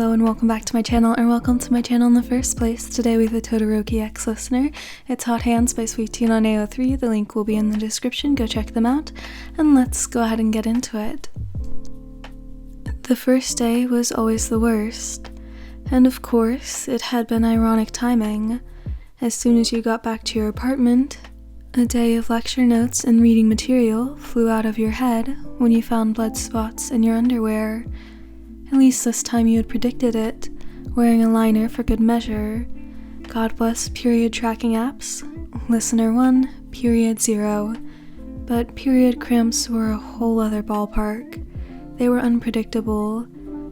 Hello and welcome back to my channel, or welcome to my channel in the first place. Today we have a Todoroki ex-listener. It's Hot Hands by Sweet Teen on AO3. The link will be in the description, go check them out, and let's go ahead and get into it. The first day was always the worst, and of course it had been ironic timing. As soon as you got back to your apartment, a day of lecture notes and reading material flew out of your head when you found blood spots in your underwear. At least this time you had predicted it, wearing a liner for good measure. God bless period tracking apps. Listener 1, period 0. But period cramps were a whole other ballpark. They were unpredictable.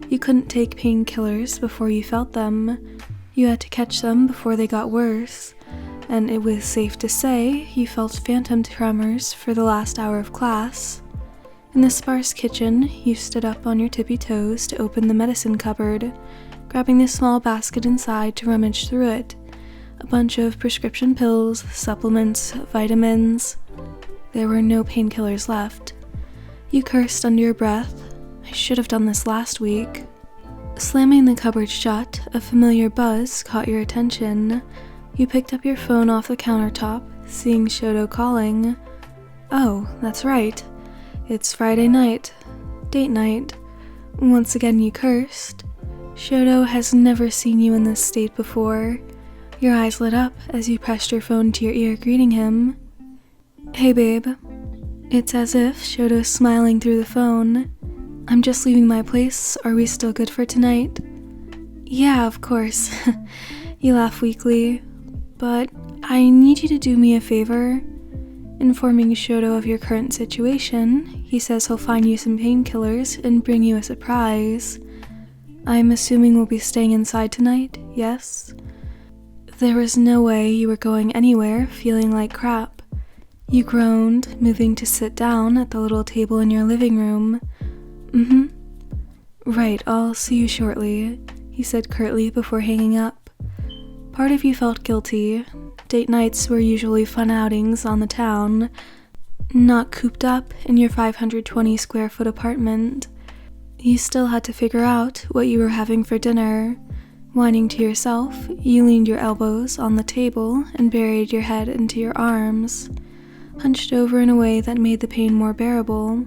You couldn't take painkillers before you felt them. You had to catch them before they got worse. And it was safe to say you felt phantom tremors for the last hour of class. In the sparse kitchen, you stood up on your tippy toes to open the medicine cupboard, grabbing the small basket inside to rummage through it. A bunch of prescription pills, supplements, vitamins. There were no painkillers left. You cursed under your breath. I should have done this last week. Slamming the cupboard shut, a familiar buzz caught your attention. You picked up your phone off the countertop, seeing Shoto calling. Oh, that's right. It's Friday night. Date night. Once again you cursed. Shoto has never seen you in this state before. Your eyes lit up as you pressed your phone to your ear, greeting him. Hey babe. It's as if Shoto's smiling through the phone. I'm just leaving my place. Are we still good for tonight? Yeah, of course. You laugh weakly. But I need you to do me a favor. Informing Shoto of your current situation, he says he'll find you some painkillers and bring you a surprise. I'm assuming we'll be staying inside tonight, yes? There was no way you were going anywhere feeling like crap. You groaned, moving to sit down at the little table in your living room. Right, I'll see you shortly, he said curtly before hanging up. Part of you felt guilty. Date nights were usually fun outings on the town, not cooped up in your 520 square foot apartment. You still had to figure out what you were having for dinner. Whining to yourself, you leaned your elbows on the table and buried your head into your arms, hunched over in a way that made the pain more bearable,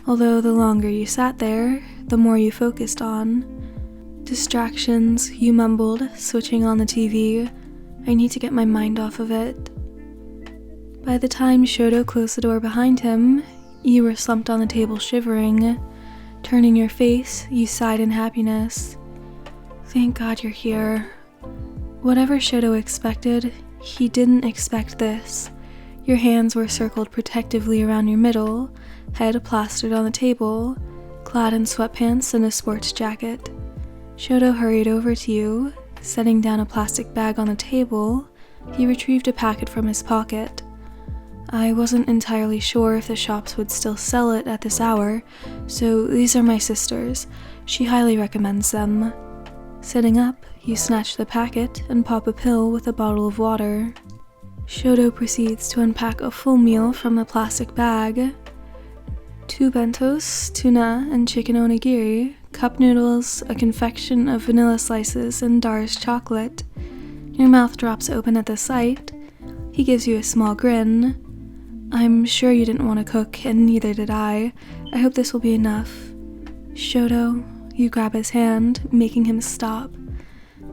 although the longer you sat there, the more you focused on. Distractions, you mumbled, switching on the TV. I need to get my mind off of it. By the time Shoto closed the door behind him, you were slumped on the table shivering. Turning your face, you sighed in happiness. Thank God you're here. Whatever Shoto expected, he didn't expect this. Your hands were circled protectively around your middle, head plastered on the table, clad in sweatpants and a sports jacket. Shoto hurried over to you. Setting down a plastic bag on the table, he retrieved a packet from his pocket. I wasn't entirely sure if the shops would still sell it at this hour, so these are my sister's. She highly recommends them. Sitting up, you snatch the packet and pop a pill with a bottle of water. Shoto proceeds to unpack a full meal from the plastic bag. 2 bentos, tuna and chicken onigiri, cup noodles, a confection of vanilla slices, and Dar's chocolate. Your mouth drops open at the sight. He gives you a small grin. I'm sure you didn't want to cook, and neither did I. I hope this will be enough. Shoto, you grab his hand, making him stop.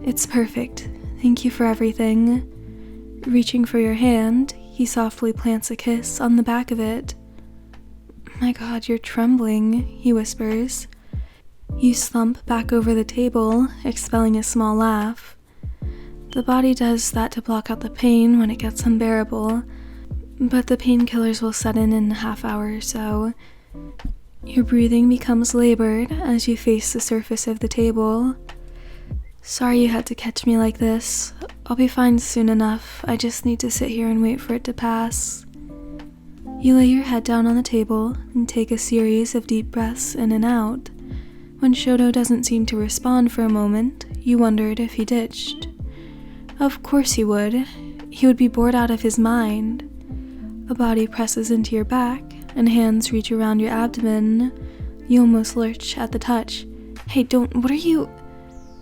It's perfect. Thank you for everything. Reaching for your hand, he softly plants a kiss on the back of it. My God, you're trembling, he whispers. You slump back over the table, expelling a small laugh. The body does that to block out the pain when it gets unbearable, but the painkillers will set in a half hour or so. Your breathing becomes labored as you face the surface of the table. Sorry you had to catch me like this. I'll be fine soon enough. I just need to sit here and wait for it to pass. You lay your head down on the table and take a series of deep breaths in and out. When Shoto doesn't seem to respond for a moment, you wondered if he ditched. Of course he would. He would be bored out of his mind. A body presses into your back, and hands reach around your abdomen. You almost lurch at the touch. Hey, what are you?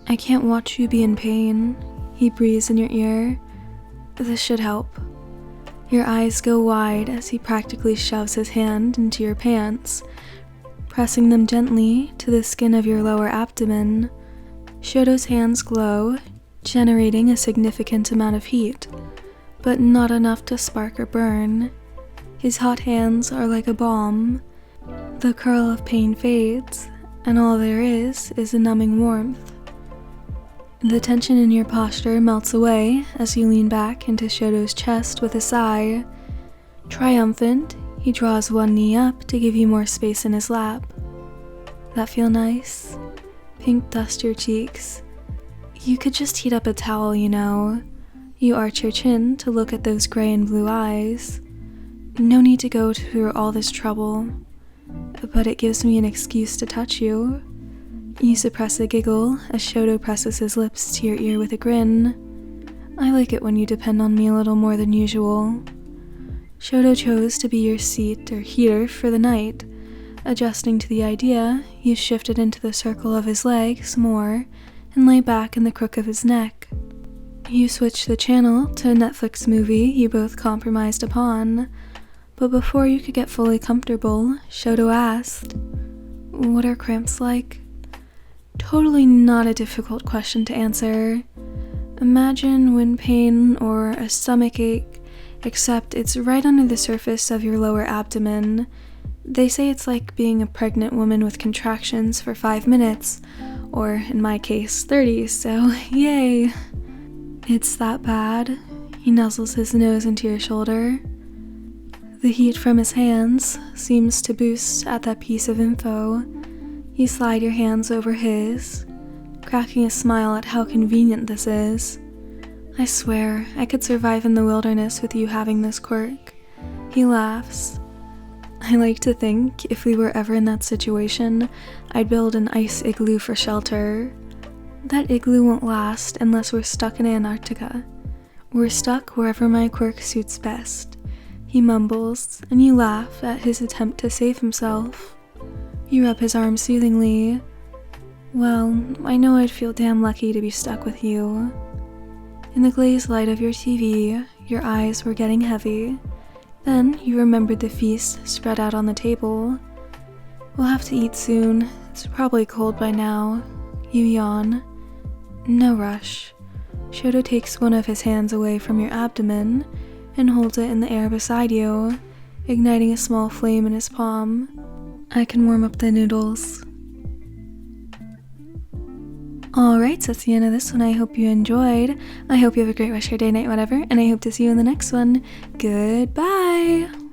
I can't watch you be in pain, he breathes in your ear. This should help. Your eyes go wide as he practically shoves his hand into your pants, pressing them gently to the skin of your lower abdomen. Shoto's hands glow, generating a significant amount of heat, but not enough to spark or burn. His hot hands are like a balm. The curl of pain fades, and all there is a numbing warmth. The tension in your posture melts away as you lean back into Shoto's chest with a sigh. Triumphant, he draws one knee up to give you more space in his lap. That feel nice? Pink dust your cheeks. You could just heat up a towel, you know. You arch your chin to look at those gray and blue eyes. No need to go through all this trouble, but it gives me an excuse to touch you. You suppress a giggle as Shoto presses his lips to your ear with a grin. I like it when you depend on me a little more than usual. Shoto chose to be your seat or heater for the night. Adjusting to the idea, you shifted into the circle of his legs more and lay back in the crook of his neck. You switched the channel to a Netflix movie you both compromised upon, but before you could get fully comfortable, Shoto asked, "What are cramps like?" Totally not a difficult question to answer. Imagine wind pain or a stomach ache, except it's right under the surface of your lower abdomen. They say it's like being a pregnant woman with contractions for 5 minutes, or in my case, 30, so yay! It's that bad? He nuzzles his nose into your shoulder. The heat from his hands seems to boost at that piece of info. You slide your hands over his, cracking a smile at how convenient this is. I swear, I could survive in the wilderness with you having this quirk. He laughs. I like to think if we were ever in that situation, I'd build an ice igloo for shelter. That igloo won't last unless we're stuck in Antarctica. We're stuck wherever my quirk suits best. He mumbles, and you laugh at his attempt to save himself. You rub his arm soothingly. Well, I know I'd feel damn lucky to be stuck with you. In the glazed light of your TV, your eyes were getting heavy. Then you remembered the feast spread out on the table. We'll have to eat soon. It's probably cold by now. You yawn. No rush. Shoto takes one of his hands away from your abdomen and holds it in the air beside you, igniting a small flame in his palm. I can warm up the noodles. Alright, so that's the end of this one. I hope you enjoyed. I hope you have a great rest of your day, night, whatever, and I hope to see you in the next one. Goodbye!